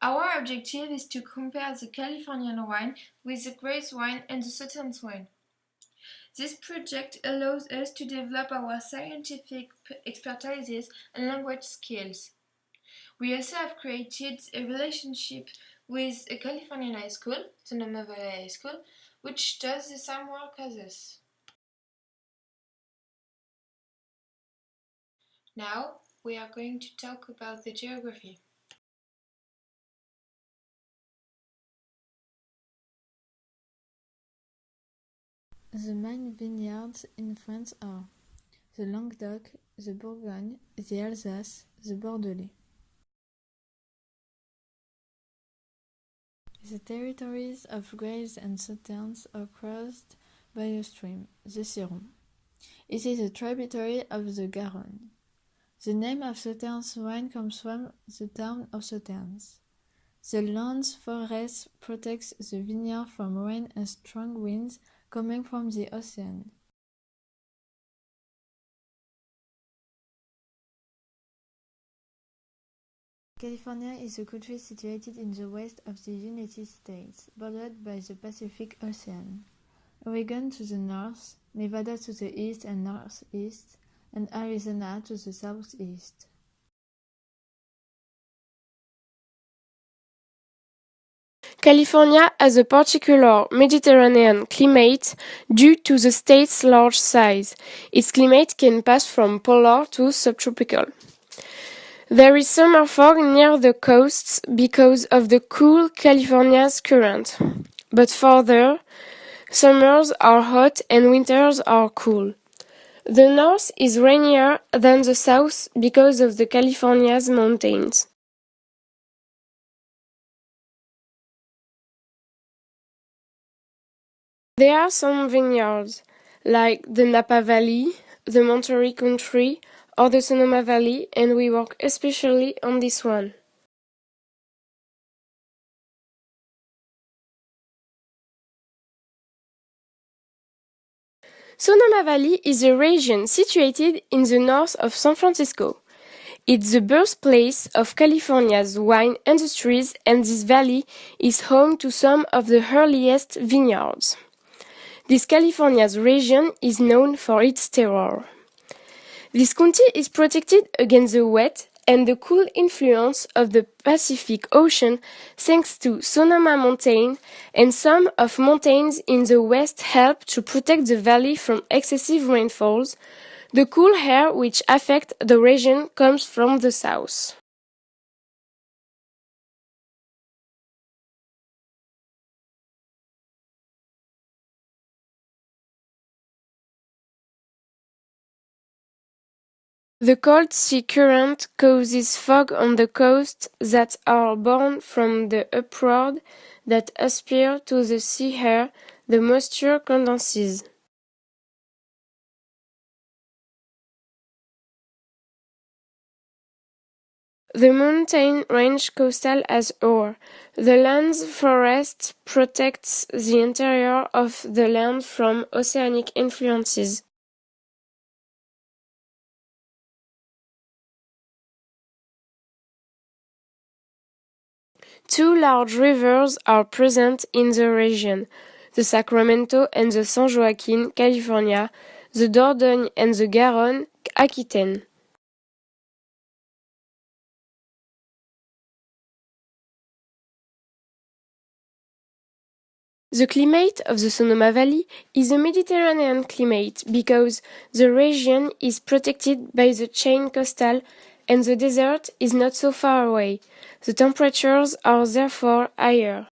Our objective is to compare the Californian wine with the Grace wine and the Sauternes wine. This project allows us to develop our scientific expertise and language skills. We also have created a relationship with a Californian high school, Sonoma Valley High School, which does the same work as us. Now, we are going to talk about the geography. The main vineyards in France are the Languedoc, the Bourgogne, the Alsace, the Bordelais. The territories of Graves and Sauternes are crossed by a stream, the Ciron. It is a tributary of the Garonne. The name of Sauternes wine comes from the town of Sauternes. The land's forest protects the vineyard from rain and strong winds coming from the ocean. California is a country situated in the west of the United States, bordered by the Pacific Ocean. Oregon to the north, Nevada to the east and northeast, and Arizona to the southeast. California has a particular Mediterranean climate due to the state's large size. Its climate can pass from polar to subtropical. There is summer fog near the coasts because of the cool California's current. But further, summers are hot and winters are cool. The north is rainier than the south because of the California's mountains. There are some vineyards, like the Napa Valley, the Monterey Country, or the Sonoma Valley, and we work especially on this one. Sonoma Valley is a region situated in the north of San Francisco. It's the birthplace of California's wine industries, and this valley is home to some of the earliest vineyards. This California's region is known for its terroir. This county is protected against the wet and the cool influence of the Pacific Ocean thanks to Sonoma Mountain, and some of mountains in the west help to protect the valley from excessive rainfalls. The cool air which affects the region comes from the south. The cold sea current causes fog on the coast that are born from the upward that aspire to the sea air. The moisture condenses. The mountain range coastal as ore. The land's forest protects the interior of the land from oceanic influences. Two large rivers are present in the region, the Sacramento and the San Joaquin, California, the Dordogne and the Garonne, Aquitaine. The climate of the Sonoma Valley is a Mediterranean climate because the region is protected by the chain coastal and the desert is not so far away. The temperatures are therefore higher.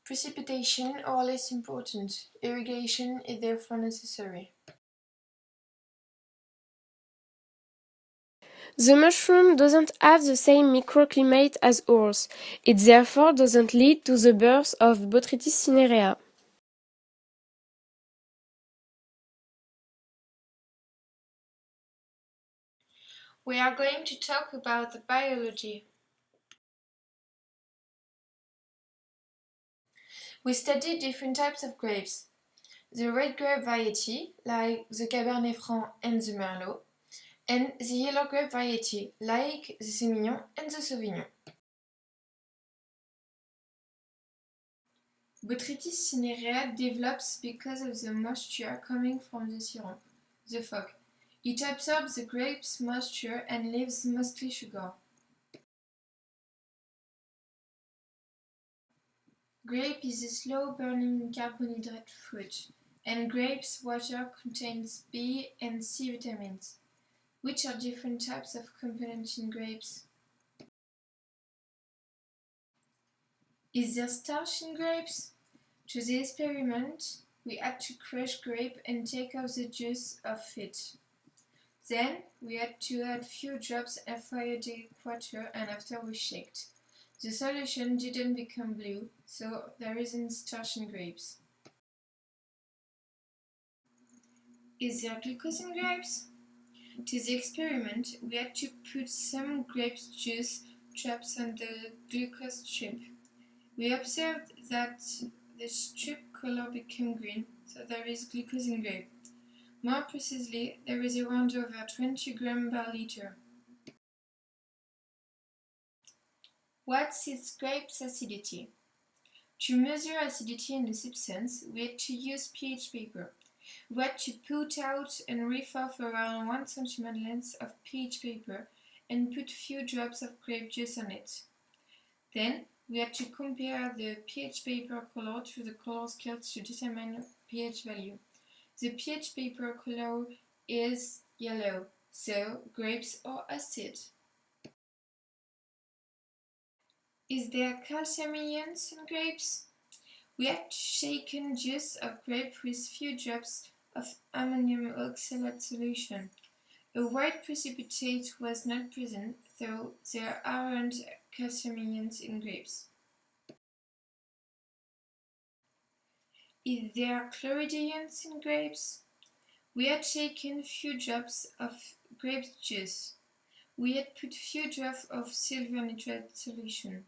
Precipitation are less important. Irrigation is therefore necessary. The mushroom doesn't have the same microclimate as ours. It therefore doesn't lead to the birth of Botrytis cinerea. We are going to talk about the biology. We study different types of grapes. the red grape variety, like the Cabernet Franc and the Merlot, and the yellow grape variety, like the Semillon and the Sauvignon. Botrytis cinerea develops because of the moisture coming from the syrup, the fog. It absorbs the grape's moisture and leaves mostly sugar. Grape is a slow-burning carbohydrate fruit, and grape's water contains B and C vitamins, which are different types of components in grapes. Is there starch in grapes? To the experiment, we had to crush grape and take off the juice of it. Then we had to add few drops of iodic water and after we shaked. The solution didn't become blue, so there isn't starch in grapes. Is there glucose in grapes? To the experiment, we had to put some grape juice drops on the glucose strip. We observed that the strip color became green, so there is glucose in grape. More precisely, there is around over 20 grams per liter. What is grape's acidity? To measure acidity in the substance, we had to use pH paper. We had to put out and refill around 1 cm length of pH paper and put few drops of grape juice on it. Then we had to compare the pH paper color to the color scale to determine pH value. The pH paper color is yellow, so grapes are acid. Is there calcium ions in grapes? We had shaken juice of grape with few drops of ammonium oxalate solution. A white precipitate was not present, though there aren't calcium ions in grapes. Is there chloride ions in grapes? We had shaken few drops of grape juice. We had put few drops of silver nitrate solution.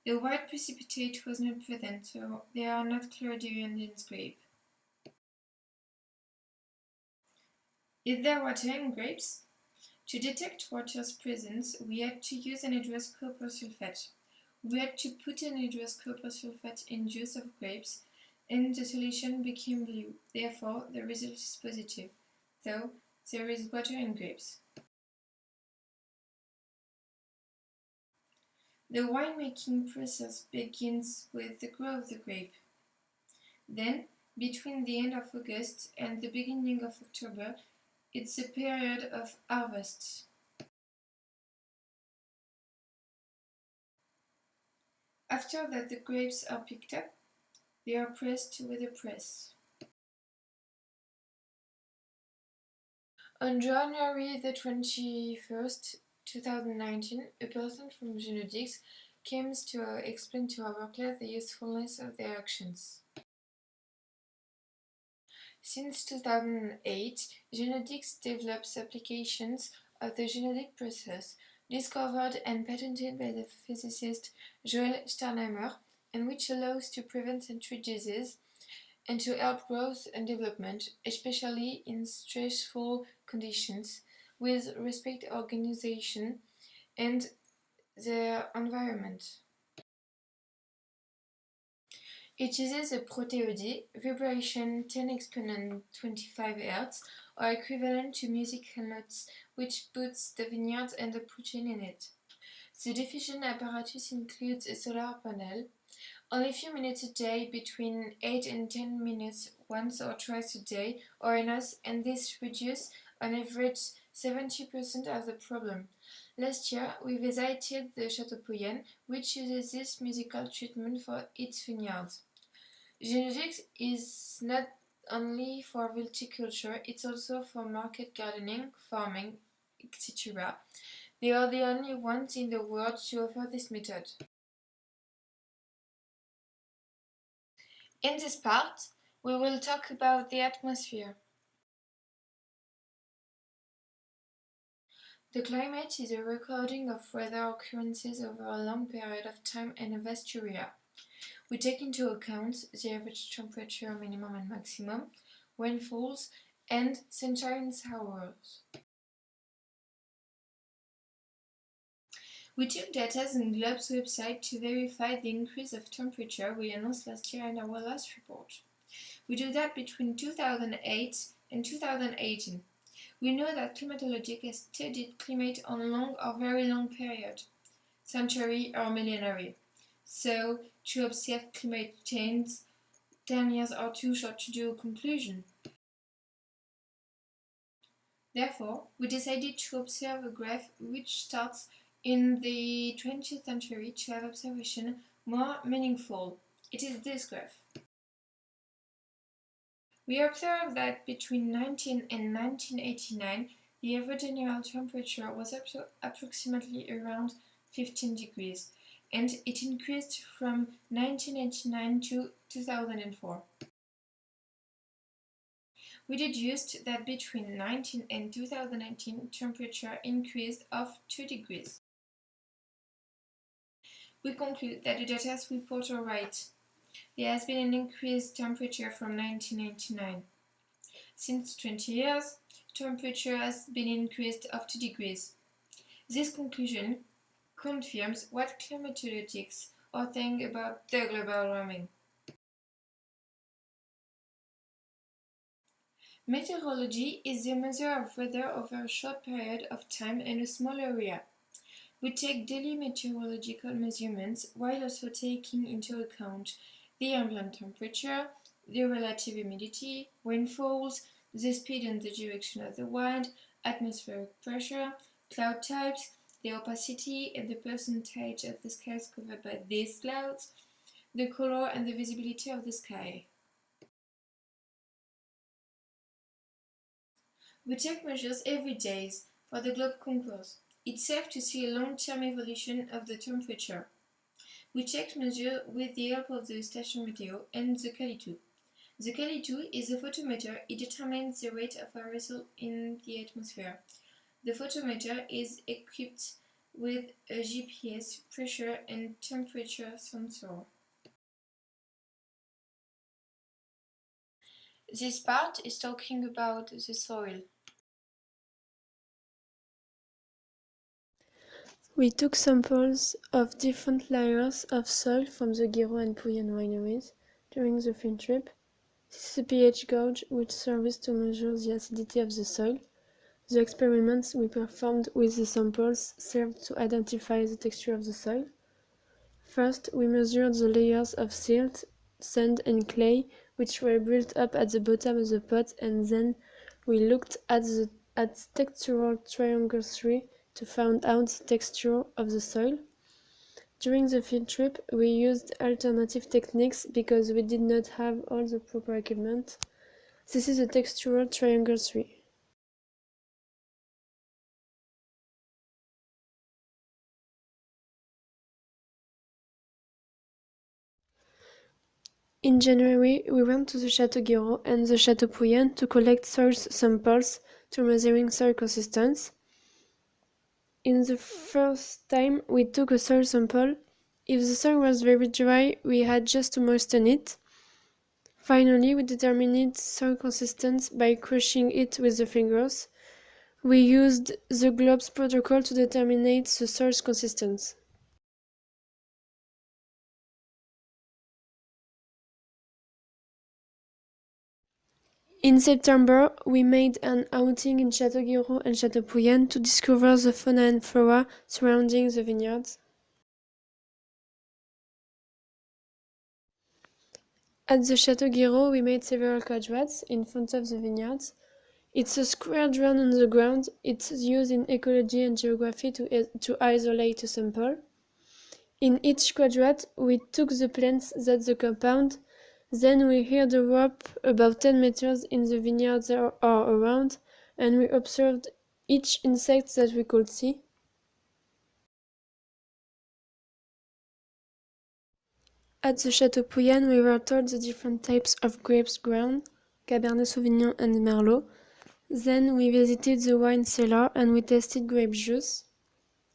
The white precipitate was not present, so there are not chloride ions in grape. Is there water in grapes? To detect water's presence, we had to use anhydrous copper sulfate. We had to put anhydrous copper sulfate in juice of grapes, and the solution became blue. Therefore, the result is positive, though there is water in grapes. The winemaking process begins with the growth of the grape. Then, between the end of August and the beginning of October, it's the period of harvest. After that the grapes are picked up, they are pressed with a press. On January the 21st, 2019, a person from Genodix came to explain to our class the usefulness of their actions. Since 2008, Genodix develops applications of the genetic process discovered and patented by the physicist Joel Sternheimer, and which allows to prevent and treat disease and to help growth and development, especially in stressful conditions, with respect to organization and the environment. It uses a proteode, vibration 10 exponent 25 Hz, or equivalent to musical notes, which puts the vineyard and the protein in it. The diffusion apparatus includes a solar panel, only a few minutes a day, between 8 and 10 minutes once or twice a day, or enough, and this reduces on average 70% of the problem. Last year, we visited the Châteaubriand, which uses this musical treatment for its vineyards. Genodix is not only for viticulture, it's also for market gardening, farming, etc. They are the only ones in the world to offer this method. In this part, we will talk about the atmosphere. The climate is a recording of weather occurrences over a long period of time in a vast area. We take into account the average temperature minimum and maximum, rainfalls, and sunshine hours. We took data on GLOB's website to verify the increase of temperature we announced last year in our last report. We do that between 2008 and 2018. We know that climatology has studied climate on long or very long period, century or millenary. So, to observe climate change, 10 years are too short to do a conclusion. Therefore, we decided to observe a graph which starts in the 20th century to have observation more meaningful. It is this graph. We observed that between 19 and 1989, the average annual temperature was approximately around 15 degrees, and it increased from 1989 to 2004. We deduced that between 19 and 2019, temperature increased of 2 degrees. We conclude that the data report are right. There has been an increased temperature from 1999. Since 20 years, temperature has been increased of 2 degrees. This conclusion confirms what climatologists are saying about the global warming. Meteorology is the measure of weather over a short period of time in a small area. We take daily meteorological measurements while also taking into account the ambient temperature, the relative humidity, rainfalls, the speed and the direction of the wind, atmospheric pressure, cloud types, the opacity and the percentage of the skies covered by these clouds, the color and the visibility of the sky. We take measures every day for the Globe Concourse. It's safe to see a long-term evolution of the temperature. We checked measures with the help of the station Meteo and the Cali2. The Cali2 is a photometer. It determines the rate of aerosol in the atmosphere. The photometer is equipped with a GPS, pressure and temperature sensor. This part is talking about the soil. We took samples of different layers of soil from the Guiraud and Pouillen wineries during the field trip. This is a pH gauge which serves to measure the acidity of the soil. The experiments we performed with the samples served to identify the texture of the soil. First, we measured the layers of silt, sand and clay which were built up at the bottom of the pot, and then we looked at textural triangulography to find out the texture of the soil. During the field trip, we used alternative techniques because we did not have all the proper equipment. This is a textural triangulography. In January, we went to the Château Guiraud and the Château Pouillen to collect soil samples to measuring soil consistency. In the first time we took a soil sample, if the soil was very dry, we had just to moisten it. Finally, we determined soil consistency by crushing it with the fingers. We used the GLOBS protocol to determine the soil's consistency. In September, we made an outing in Château Guiraud and Château Pouillen to discover the fauna and flora surrounding the vineyards. At the Château Guiraud, we made several quadrats in front of the vineyards. It's a square drawn on the ground. It's used in ecology and geography to isolate a sample. In each quadrat, we took the plants that the compound. Then we heard a rope about 10 meters in the vineyards or around, and we observed each insect that we could see. At the Château Pouillen, we were told the different types of grapes grown, Cabernet Sauvignon and Merlot. Then we visited the wine cellar and we tasted grape juice.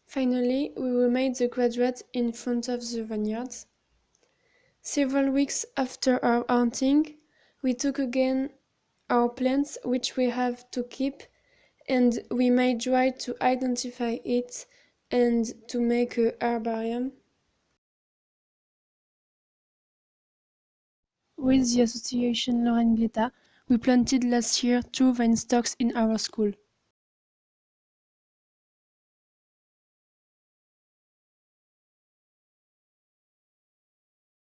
Finally, we made the quadrat in front of the vineyards. Several weeks after our outing, we took again our plants, which we have to keep, and we may try to identify it and to make a herbarium. With the association Lorraine Gleta, we planted last year 2 vine stocks in our school.